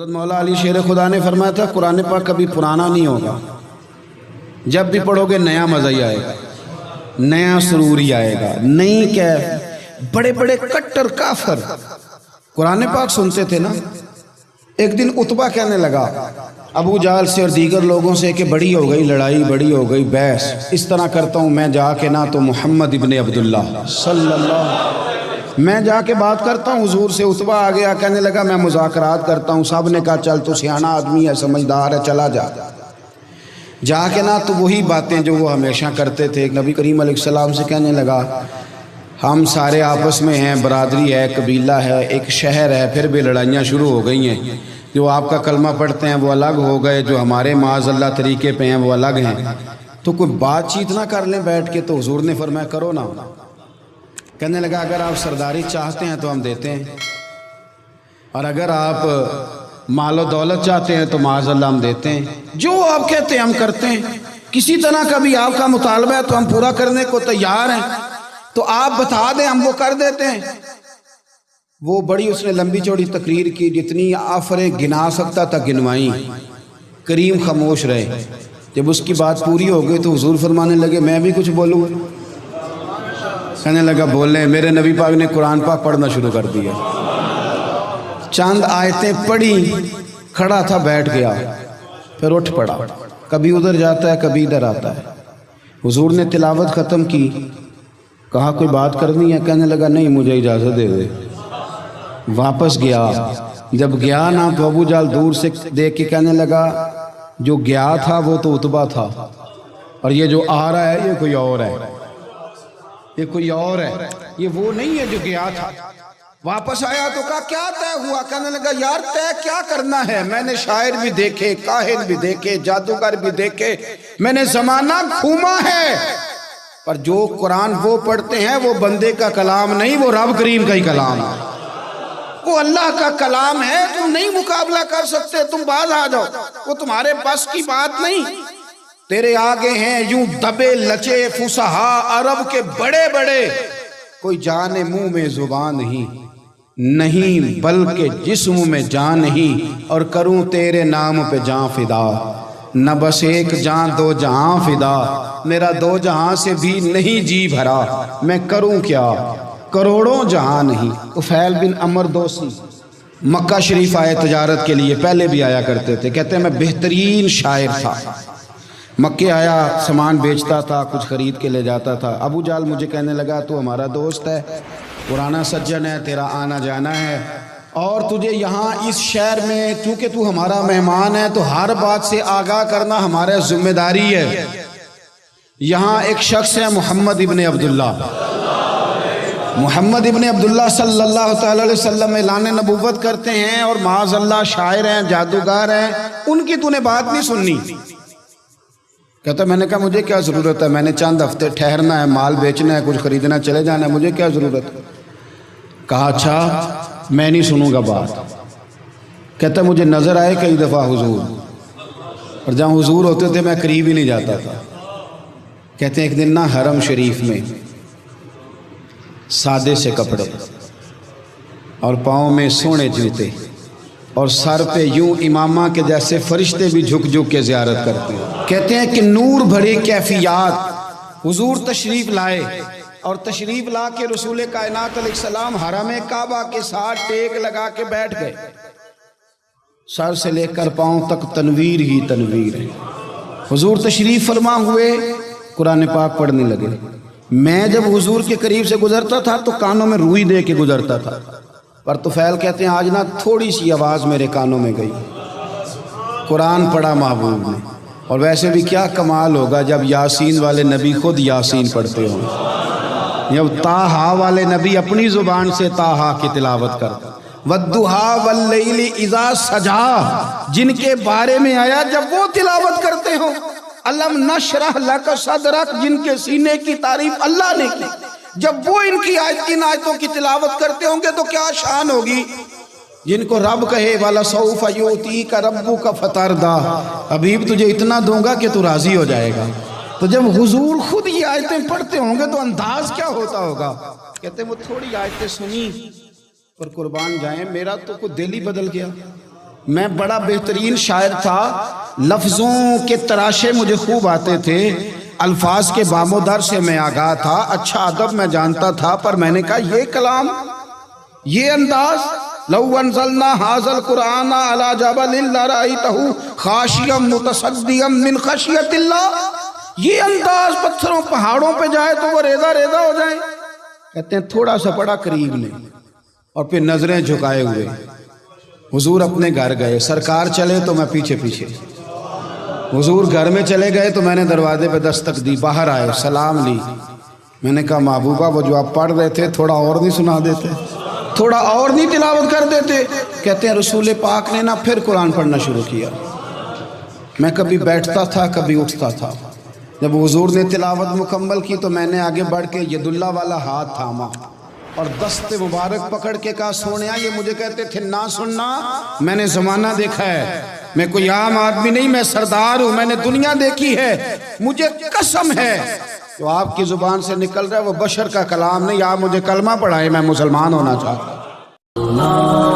حضرت مولا علی شیر خدا نے فرمایا تھا قرآن پاک کبھی پرانا نہیں ہوگا، جب بھی پڑھو گے نیا مزہ ہی آئے گا، نیا سرور ہی آئے گا، نئی کیف۔ بڑے بڑے کٹر کافر قرآن پاک سنتے تھے نا۔ ایک دن عتبہ کہنے لگا ابو جہل سے اور دیگر لوگوں سے کہ بڑی ہو گئی لڑائی، بڑی ہو گئی بحث، اس طرح کرتا ہوں میں جا کے نہ تو محمد ابن عبداللہ صلی اللہ میں جا کے بات کرتا ہوں حضور سے۔ عتبہ آ گیا، کہنے لگا میں مذاکرات کرتا ہوں۔ صاحب نے کہا چل تو سیاںہ آدمی ہے، سمجھدار ہے، چلا جا۔ جا کے نہ تو وہی باتیں جو وہ ہمیشہ کرتے تھے۔ نبی کریم علیہ السلام سے کہنے لگا ہم سارے آپس میں ہیں، برادری ہے، قبیلہ ہے، ایک شہر ہے، پھر بھی لڑائیاں شروع ہو گئی ہیں۔ جو آپ کا کلمہ پڑھتے ہیں وہ الگ ہو گئے، جو ہمارے معاذ اللہ طریقے پہ ہیں وہ الگ ہیں، تو کوئی بات چیت نہ کر لیں بیٹھ کے۔ تو حضور نے فرمایا کرو نا۔ کہنے لگا اگر آپ سرداری چاہتے ہیں تو ہم دیتے ہیں، اور اگر آپ مال و دولت چاہتے ہیں تو معاذ اللہ ہم دیتے ہیں، جو آپ کہتے ہیں ہم کرتے ہیں۔ کسی طرح کا بھی آپ کا مطالبہ ہے تو ہم پورا کرنے کو تیار ہیں، تو آپ بتا دیں ہم وہ کر دیتے ہیں۔ وہ بڑی اس نے لمبی چوڑی تقریر کی، جتنی آفریں گنا سکتا تھا گنوائیں۔ کریم خاموش رہے۔ جب اس کی بات پوری ہو گئی تو حضور فرمانے لگے میں بھی کچھ بولوں۔ کہنے لگا بولیں۔ میرے نبی پاک نے قرآن پاک پڑھنا شروع کر دیا، چند آیتیں پڑھی، کھڑا تھا بیٹھ گیا، پھر اٹھ پڑا، کبھی ادھر جاتا ہے کبھی ادھر آتا ہے۔ حضور نے تلاوت ختم کی، کہا کوئی بات کرنی ہے؟ کہنے لگا نہیں مجھے اجازت دے دے۔ واپس گیا، جب گیا نا تو ابو جہل دور سے دیکھ کے کہنے لگا جو گیا تھا وہ تو عتبہ تھا، اور یہ جو آ رہا ہے یہ کوئی اور ہے، یہ کوئی اور ہے، یہ وہ نہیں ہے جو گیا تھا۔ واپس آیا تو کہا کیا طے ہوا؟ کہنے لگا یار طے کیا کرنا ہے، میں نے شاعر بھی دیکھے، کاہن بھی دیکھے، جادوگر بھی دیکھے، میں نے زمانہ گھوما ہے، پر جو قرآن وہ پڑھتے ہیں وہ بندے کا کلام نہیں، وہ رب کریم کا ہی کلام ہے، وہ اللہ کا کلام ہے۔ تم نہیں مقابلہ کر سکتے، تم باز آ جاؤ، وہ تمہارے بس کی بات نہیں۔ تیرے آگے ہیں یوں دبے لچے فصحا عرب کے بڑے بڑے، کوئی جان منہ میں زبان نہیں بلکہ جسم میں جان نہیں، اور کروں تیرے نام پہ جان فدا، نہ بس ایک جان دو جہاں فدا، میرا دو جہاں سے بھی نہیں جی بھرا، میں کروں کیا کروڑوں جہاں نہیں۔ طفیل بن عمر دوسی مکہ شریف آئے تجارت کے لیے، پہلے بھی آیا کرتے تھے، کہتے ہیں میں بہترین شاعر تھا، مکے آیا سامان بیچتا تھا، کچھ خرید کے لے جاتا تھا۔ ابو جہل مجھے کہنے لگا تو ہمارا دوست ہے، پرانا سجن ہے، تیرا آنا جانا ہے، اور تجھے یہاں اس شہر میں چونکہ تو ہمارا مہمان ہے تو ہر بات سے آگاہ کرنا ہمارا ذمہ داری ہے۔ یہاں ایک شخص ہے محمد ابن عبداللہ، محمد ابن عبداللہ صلی اللہ تعالی علیہ وسلم اعلان نبوت کرتے ہیں، اور معاذ اللہ شاعر ہیں، جادوگر ہیں، ان کی تو نے بات نہیں سننی۔ کہتا میں نے کہا مجھے کیا ضرورت ہے، میں نے چند ہفتے ٹھہرنا ہے، مال بیچنا ہے، کچھ خریدنا، چلے جانا ہے، مجھے کیا ضرورت ہے؟ کہا اچھا میں نہیں سنوں گا بات۔ کہتا مجھے نظر آئے کئی دفعہ حضور، اور جہاں حضور ہوتے تھے میں قریب ہی نہیں جاتا تھا۔ کہتے ہیں ایک دن نا حرم شریف میں سادے سے کپڑے اور پاؤں میں سونے جوتے اور سر پہ یوں امامہ کے جیسے فرشتے بھی جھک جھک کے زیارت کرتے ہیں۔ کہتے ہیں کہ نور بھری کیفیات حضور تشریف لائے، اور تشریف لا کے رسول کائنات علیہ السلام حرم کعبہ کے ساتھ ٹیک لگا کے بیٹھ گئے، سر سے لے کر پاؤں تک تنویر ہی تنویر ہے۔ حضور تشریف فرما ہوئے، قرآن پاک پڑھنے لگے۔ میں جب حضور کے قریب سے گزرتا تھا تو کانوں میں روئی دے کے گزرتا تھا، پر طفیل کہتے ہیں آج نا تھوڑی سی آواز میرے کانوں میں گئی، قرآن پڑھا محبوب نے۔ اور ویسے بھی کیا کمال ہوگا جب یاسین والے نبی خود یاسین پڑھتے ہوں، جب طٰہٰ والے نبی اپنی زبان سے طٰہٰ کی تلاوت کرتے، وَالضُّحَىٰ وَاللَّيْلِ إِذَا سَجَىٰ جن کے بارے میں آیا جب وہ تلاوت کرتے ہوں، الم نشرح لک صدرک جن کے سینے کی تعریف اللہ نے کی، جب وہ ان آیتوں کی تلاوت کرتے ہوں گے تو کیا شان ہوگی۔ جن کو رب کہے وَلَسَوْفَ يُؤْتِيكَ رَبُّكَ فَتَرْضَىٰ، حبیب تجھے اتنا دوں گا کہ تو راضی ہو جائے گا۔ تو جب حضور خود یہ آیتیں پڑھتے ہوں گے تو انداز کیا ہوتا ہوگا۔ کہتے ہیں وہ تھوڑی آیتیں سنی اور قربان جائیں میرا تو کوئی دل ہی بدل گیا، میں بڑا بہترین شاعر تھا، لفظوں کے تراشے مجھے خوب آتے تھے، الفاظ کے بام و در سے میں آگاہ تھا، اچھا ادب میں جانتا تھا، پر میں نے کہا یہ کلام، یہ انداز، لو انزلنا ھذا القرآن علی جبل لرأیتہ خاشعا متصدعا من خشیۃ اللہ، یہ انداز پتھروں پہاڑوں پہ جائے تو وہ ریزہ ریزہ ہو جائیں۔ کہتے ہیں تھوڑا سا پڑا قریب لیں اور پھر نظریں جھکائے ہوئے حضور اپنے گھر گئے، سرکار چلے تو میں پیچھے پیچھے، حضور گھر میں چلے گئے تو میں نے دروازے پہ دستک دی، باہر آئے، سلام لی، میں نے کہا محبوبہ وہ جو آپ پڑھ رہے تھے تھوڑا اور نہیں سنا دیتے، تھوڑا اور نہیں تلاوت کر دیتے؟ کہتے ہیں رسول پاک نے نا پھر قرآن پڑھنا شروع کیا، میں کبھی بیٹھتا تھا کبھی اٹھتا تھا، جب حضور نے تلاوت مکمل کی تو میں نے آگے بڑھ کے ید اللہ والا ہاتھ تھاما اور دست مبارک پکڑ کے کہا سونیا، یہ مجھے کہتے تھے نہ سننا، میں نے زمانہ دیکھا ہے، میں کوئی عام آدمی نہیں، میں سردار ہوں، میں نے دنیا دیکھی ہے، مجھے قسم ہے جو آپ کی زبان سے نکل رہا ہے وہ بشر کا کلام نہیں، آپ مجھے کلمہ پڑھائے، میں مسلمان ہونا چاہتا ہوں۔